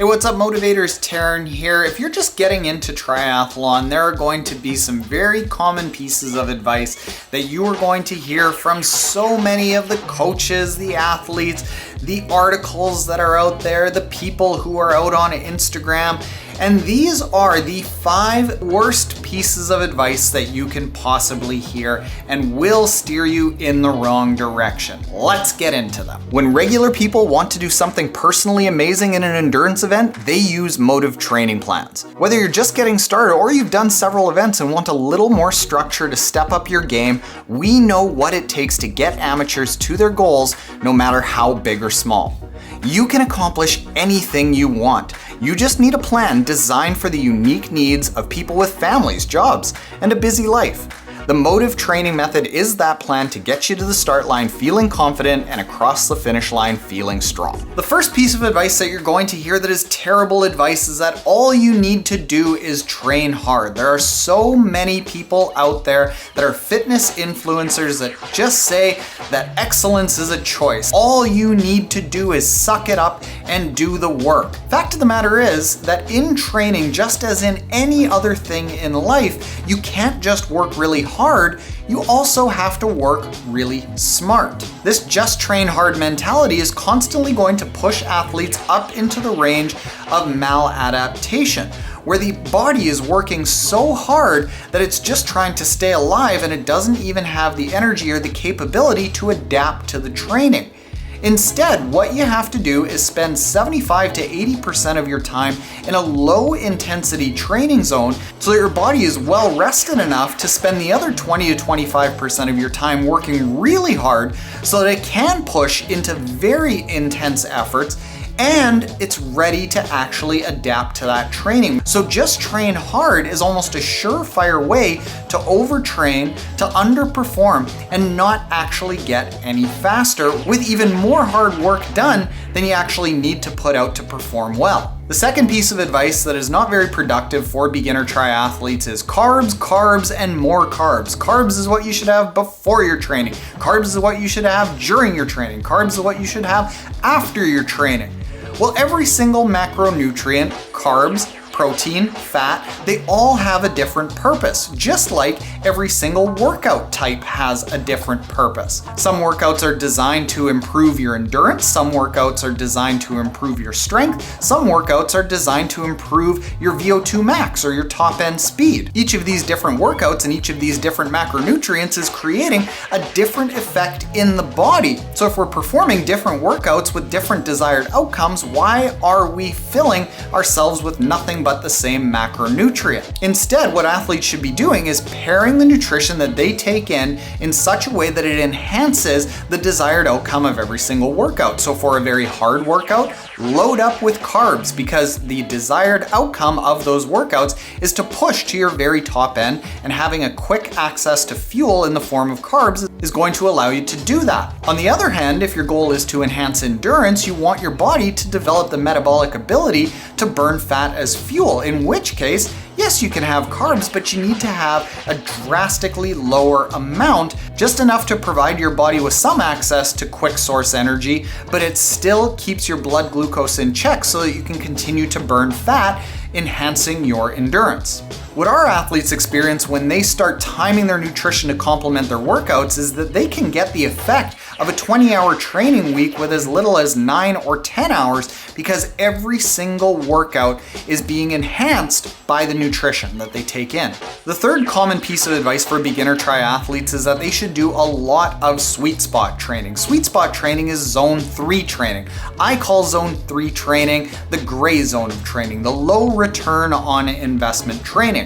Hey, what's up motivators? Taren here. If you're just getting into triathlon, there are going to be some very common pieces of advice that you are going to hear from so many of the coaches, the athletes, the articles that are out there, the people who are out on Instagram. And these are the 5 worst pieces of advice that you can possibly hear and will steer you in the wrong direction. Let's get into them. When regular people want to do something personally amazing in an endurance event, they use motive training plans. Whether you're just getting started or you've done several events and want a little more structure to step up your game, we know what it takes to get amateurs to their goals, no matter how big or small. You can accomplish anything you want. You just need a plan designed for the unique needs of people with families, jobs, and a busy life. The motive training method is that plan to get you to the start line feeling confident and across the finish line feeling strong. The first piece of advice that you're going to hear that is terrible advice is that all you need to do is train hard. There are so many people out there that are fitness influencers that just say that excellence is a choice. All you need to do is suck it up and do the work. Fact of the matter is that in training, just as in any other thing in life, you can't just work really hard, you also have to work really smart. This just train hard mentality is constantly going to push athletes up into the range of maladaptation, where the body is working so hard that it's just trying to stay alive and it doesn't even have the energy or the capability to adapt to the training. Instead, what you have to do is spend 75 to 80% of your time in a low intensity training zone so that your body is well rested enough to spend the other 20 to 25% of your time working really hard so that it can push into very intense efforts and it's ready to actually adapt to that training. So just train hard is almost a surefire way to overtrain, to underperform, and not actually get any faster with even more hard work done than you actually need to put out to perform well. The second piece of advice that is not very productive for beginner triathletes is carbs, carbs, and more carbs. Carbs is what you should have before your training. Carbs is what you should have during your training. Carbs is what you should have after your training. Well, every single macronutrient, carbs, protein, fat, they all have a different purpose, just like every single workout type has a different purpose. Some workouts are designed to improve your endurance, some workouts are designed to improve your strength, some workouts are designed to improve your VO2 max or your top end speed. Each of these different workouts and each of these different macronutrients is creating a different effect in the body. So if we're performing different workouts with different desired outcomes, why are we filling ourselves with nothing but the same macronutrient? Instead, what athletes should be doing is pairing the nutrition that they take in such a way that it enhances the desired outcome of every single workout. So for a very hard workout, load up with carbs because the desired outcome of those workouts is to push to your very top end, and having a quick access to fuel in the form of carbs is going to allow you to do that. On the other hand, if your goal is to enhance endurance, you want your body to develop the metabolic ability to burn fat as fuel, in which case, yes, you can have carbs, but you need to have a drastically lower amount, just enough to provide your body with some access to quick source energy, but it still keeps your blood glucose in check so that you can continue to burn fat, enhancing your endurance. What our athletes experience when they start timing their nutrition to complement their workouts is that they can get the effect of a 20-hour training week with as little as 9 or 10 hours because every single workout is being enhanced by the nutrition that they take in. The third common piece of advice for beginner triathletes is that they should do a lot of sweet spot training. Sweet spot training is zone 3 training. I call zone 3 training the gray zone of training, the low return on investment training.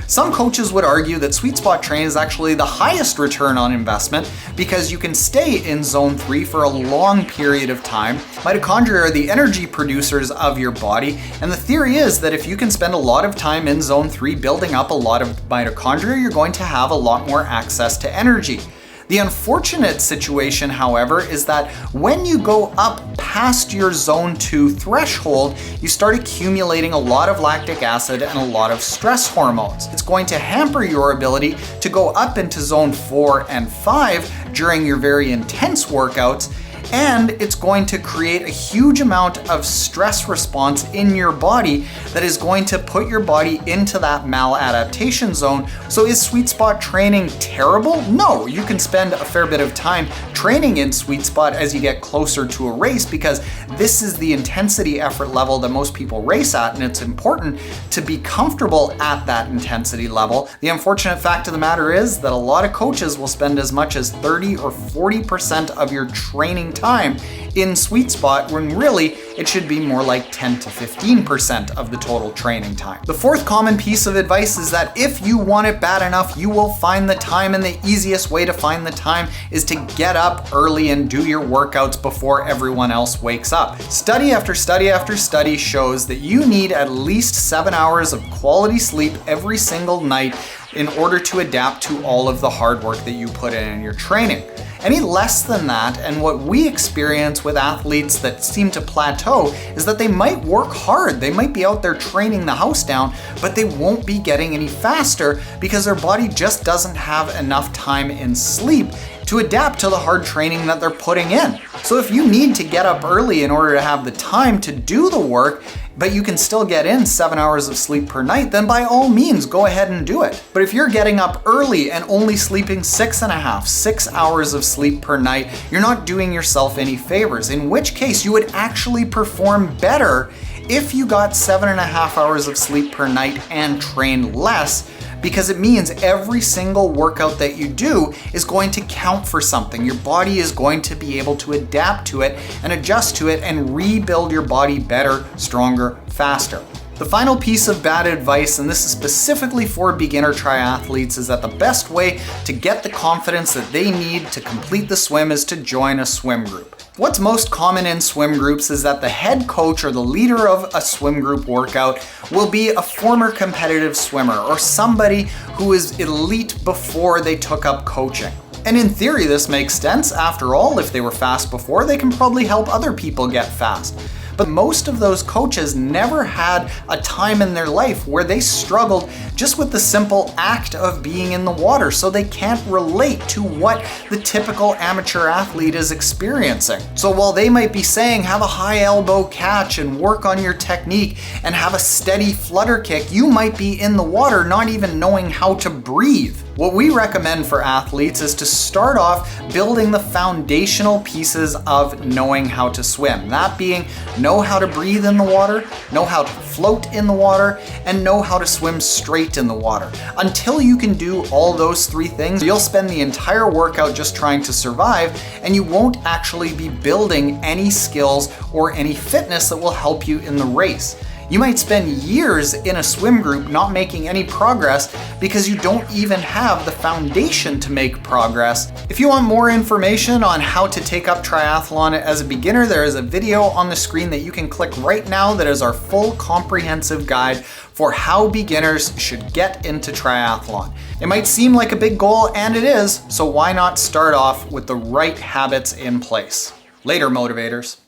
Some coaches would argue that sweet spot training is actually the highest return on investment because you can stay in zone 3 for a long period of time. Mitochondria are the energy producers of your body, and the theory is that if you can spend a lot of time in zone 3 building up a lot of mitochondria, you're going to have a lot more access to energy. The unfortunate situation, however, is that when you go up past your zone 2 threshold, you start accumulating a lot of lactic acid and a lot of stress hormones. It's going to hamper your ability to go up into zone 4 and 5 during your very intense workouts, and it's going to create a huge amount of stress response in your body that is going to put your body into that maladaptation zone. So is sweet spot training terrible? No, you can spend a fair bit of time training in sweet spot as you get closer to a race, because this is the intensity effort level that most people race at, and it's important to be comfortable at that intensity level. The unfortunate fact of the matter is that a lot of coaches will spend as much as 30 or 40% of your training time in sweet spot, when really it should be more like 10 to 15% of the total training time. The fourth common piece of advice is that if you want it bad enough, you will find the time, and the easiest way to find the time is to get up early and do your workouts before everyone else wakes up. Study after study after study shows that you need at least 7 hours of quality sleep every single night in order to adapt to all of the hard work that you put in your training. Any less than that, and what we experience with athletes that seem to plateau, is that they might work hard. They might be out there training the house down, but they won't be getting any faster because their body just doesn't have enough time in sleep to adapt to the hard training that they're putting in. So if you need to get up early in order to have the time to do the work, but you can still get in 7 hours of sleep per night, then by all means, go ahead and do it. But if you're getting up early and only sleeping 6 hours of sleep per night, you're not doing yourself any favors, in which case you would actually perform better if you got 7.5 hours of sleep per night and trained less, because it means every single workout that you do is going to count for something. Your body is going to be able to adapt to it and adjust to it and rebuild your body better, stronger, faster. The final piece of bad advice, and this is specifically for beginner triathletes, is that the best way to get the confidence that they need to complete the swim is to join a swim group. What's most common in swim groups is that the head coach or the leader of a swim group workout will be a former competitive swimmer or somebody who is elite before they took up coaching. And in theory, this makes sense. After all, if they were fast before, they can probably help other people get fast. But most of those coaches never had a time in their life where they struggled just with the simple act of being in the water, so they can't relate to what the typical amateur athlete is experiencing. So while they might be saying have a high elbow catch and work on your technique and have a steady flutter kick, you might be in the water not even knowing how to breathe. What we recommend for athletes is to start off building the foundational pieces of knowing how to swim. That being, know how to breathe in the water, know how to float in the water, and know how to swim straight in the water. Until you can do all those three things, you'll spend the entire workout just trying to survive, and you won't actually be building any skills or any fitness that will help you in the race. You might spend years in a swim group not making any progress because you don't even have the foundation to make progress. If you want more information on how to take up triathlon as a beginner, there is a video on the screen that you can click right now that is our full comprehensive guide for how beginners should get into triathlon. It might seem like a big goal, and it is, so why not start off with the right habits in place? Later, motivators.